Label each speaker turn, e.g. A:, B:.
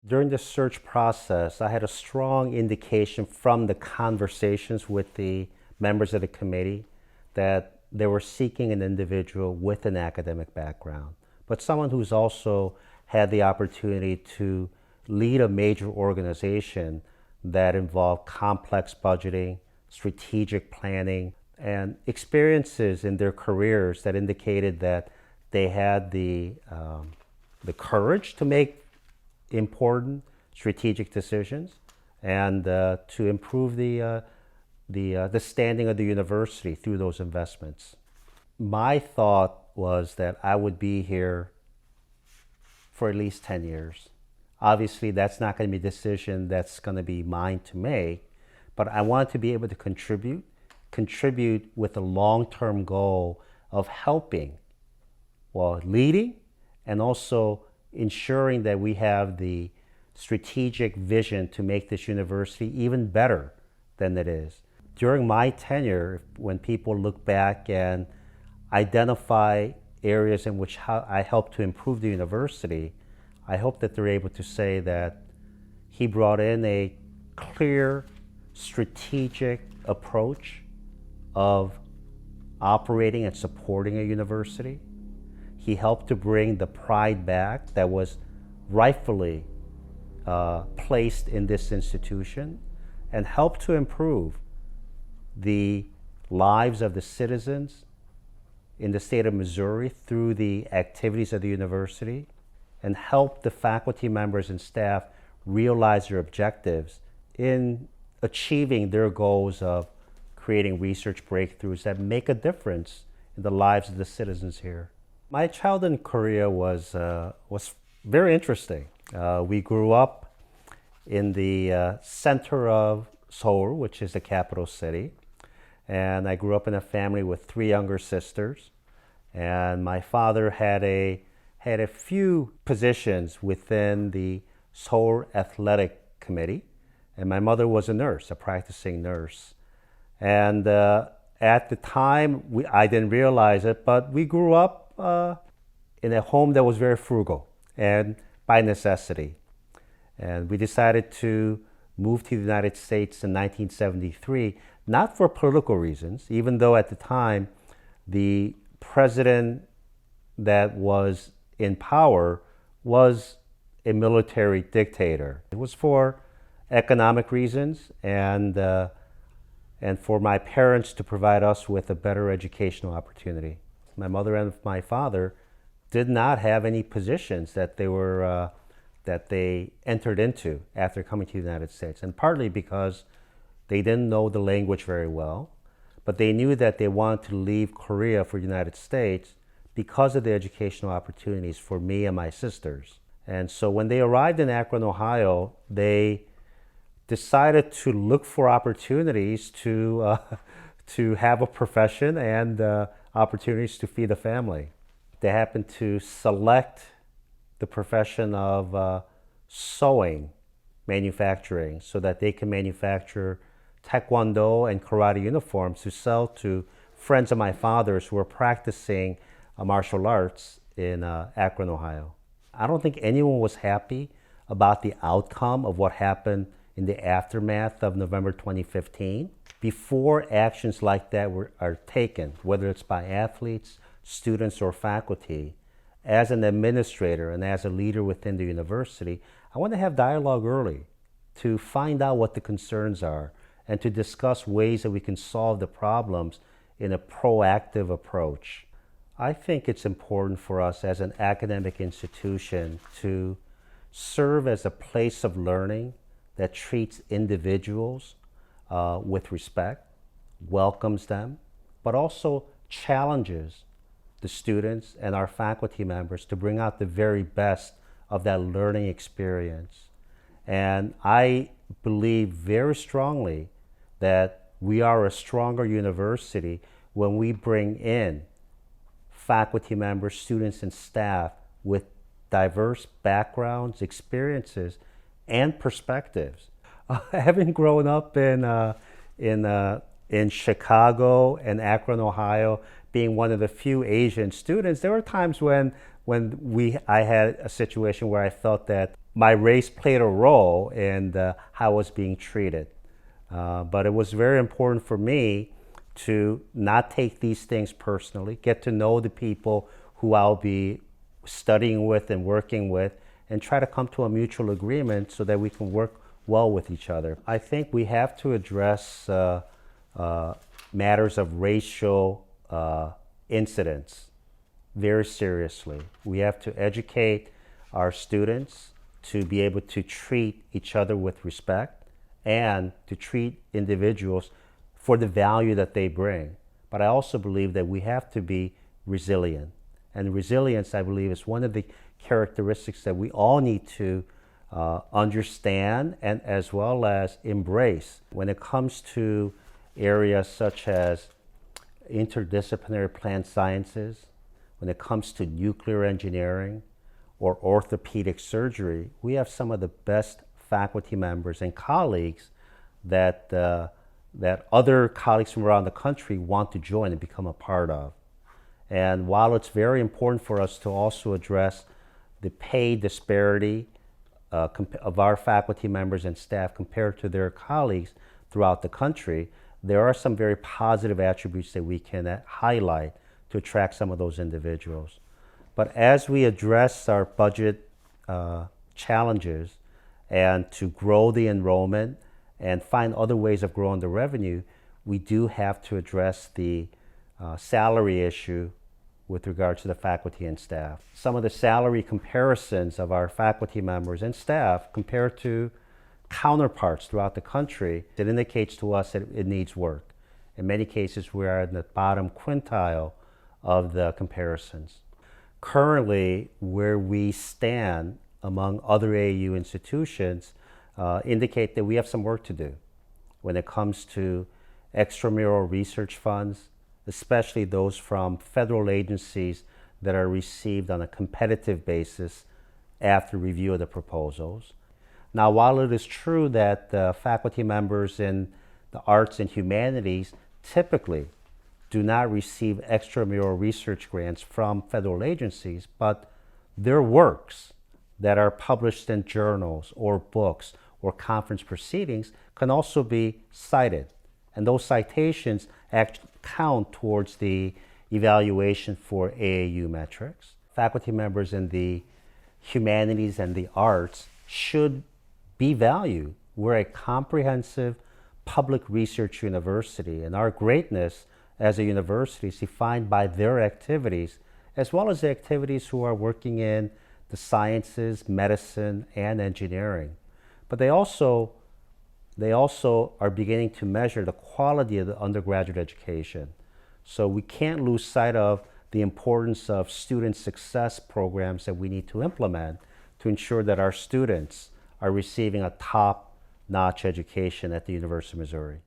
A: During the search process, I had a strong indication from the conversations with the members of the committee that they were seeking an individual with an academic background, but someone who's also had the opportunity to lead a major organization that involved complex budgeting, strategic planning, and experiences in their careers that indicated that they had the courage to make important strategic decisions and to improve the standing of the university through those investments. My thought was that I would be here for at least 10 years. Obviously, that's not going to be a decision that's going to be mine to make, but I want to be able to contribute with a long-term goal of helping, well, leading and also ensuring that we have the strategic vision to make this university even better than it is. During my tenure, when people look back and identify areas in which I helped to improve the university, I hope that they're able to say that he brought in a clear, strategic approach of operating and supporting a university. He helped to bring the pride back that was rightfully placed in this institution and helped to improve the lives of the citizens in the state of Missouri through the activities of the university and help the faculty members and staff realize their objectives in achieving their goals of creating research breakthroughs that make a difference in the lives of the citizens here. My childhood in Korea was very interesting. We grew up in the center of Seoul, which is the capital city. And I grew up in a family with three younger sisters. And my father had a few positions within the Seoul Athletic Committee. And my mother was a nurse, a practicing nurse. And at the time, I didn't realize it, but we grew up in a home that was very frugal and by necessity. And we decided to move to the United States in 1973, not for political reasons, even though at the time the president that was in power was a military dictator. It was for economic reasons and for my parents to provide us with a better educational opportunity. My mother and my father did not have any positions that they entered into after coming to the United States, and partly because they didn't know the language very well, but they knew that they wanted to leave Korea for the United States because of the educational opportunities for me and my sisters. And so when they arrived in Akron, Ohio, they decided to look for opportunities to have a profession and opportunities to feed a family. They happened to select the profession of sewing manufacturing so that they can manufacture taekwondo and karate uniforms to sell to friends of my father's who were practicing martial arts in Akron, Ohio. I don't think anyone was happy about the outcome of what happened in the aftermath of November 2015. Before actions like that are taken, whether it's by athletes, students, or faculty, as an administrator and as a leader within the university, I want to have dialogue early to find out what the concerns are and to discuss ways that we can solve the problems in a proactive approach. I think it's important for us as an academic institution to serve as a place of learning that treats individuals with respect, welcomes them, but also challenges the students and our faculty members to bring out the very best of that learning experience. And I believe very strongly that we are a stronger university when we bring in faculty members, students, and staff with diverse backgrounds, experiences, and perspectives. Having grown up in Chicago and Akron, Ohio, being one of the few Asian students, there were times when I had a situation where I felt that my race played a role in how I was being treated. But it was very important for me to not take these things personally, get to know the people who I'll be studying with and working with, and try to come to a mutual agreement so that we can work well with each other. I think we have to address matters of racial incidents very seriously. We have to educate our students to be able to treat each other with respect and to treat individuals for the value that they bring. But I also believe that we have to be resilient. And resilience, I believe, is one of the characteristics that we all need to understand and as well as embrace when it comes to areas such as interdisciplinary plant sciences, when it comes to nuclear engineering or orthopedic surgery. We have some of the best faculty members and colleagues that other colleagues from around the country want to join and become a part of. And while it's very important for us to also address the pay disparity of our faculty members and staff compared to their colleagues throughout the country, there are some very positive attributes that we can highlight to attract some of those individuals. But as we address our budget challenges and to grow the enrollment and find other ways of growing the revenue, we do have to address the salary issue with regard to the faculty and staff. Some of the salary comparisons of our faculty members and staff compared to counterparts throughout the country, it indicates to us that it needs work. In many cases, we are in the bottom quintile of the comparisons. Currently, where we stand among other AAU institutions indicate that we have some work to do when it comes to extramural research funds, especially those from federal agencies that are received on a competitive basis after review of the proposals. Now, while it is true that faculty members in the arts and humanities typically do not receive extramural research grants from federal agencies, but their works that are published in journals or books or conference proceedings can also be cited. And those citations count towards the evaluation for AAU metrics. Faculty members in the humanities and the arts should be valued. We're a comprehensive public research university, and our greatness as a university is defined by their activities, as well as the activities who are working in the sciences, medicine, and engineering. But they also are beginning to measure the quality of the undergraduate education. So we can't lose sight of the importance of student success programs that we need to implement to ensure that our students are receiving a top-notch education at the University of Missouri.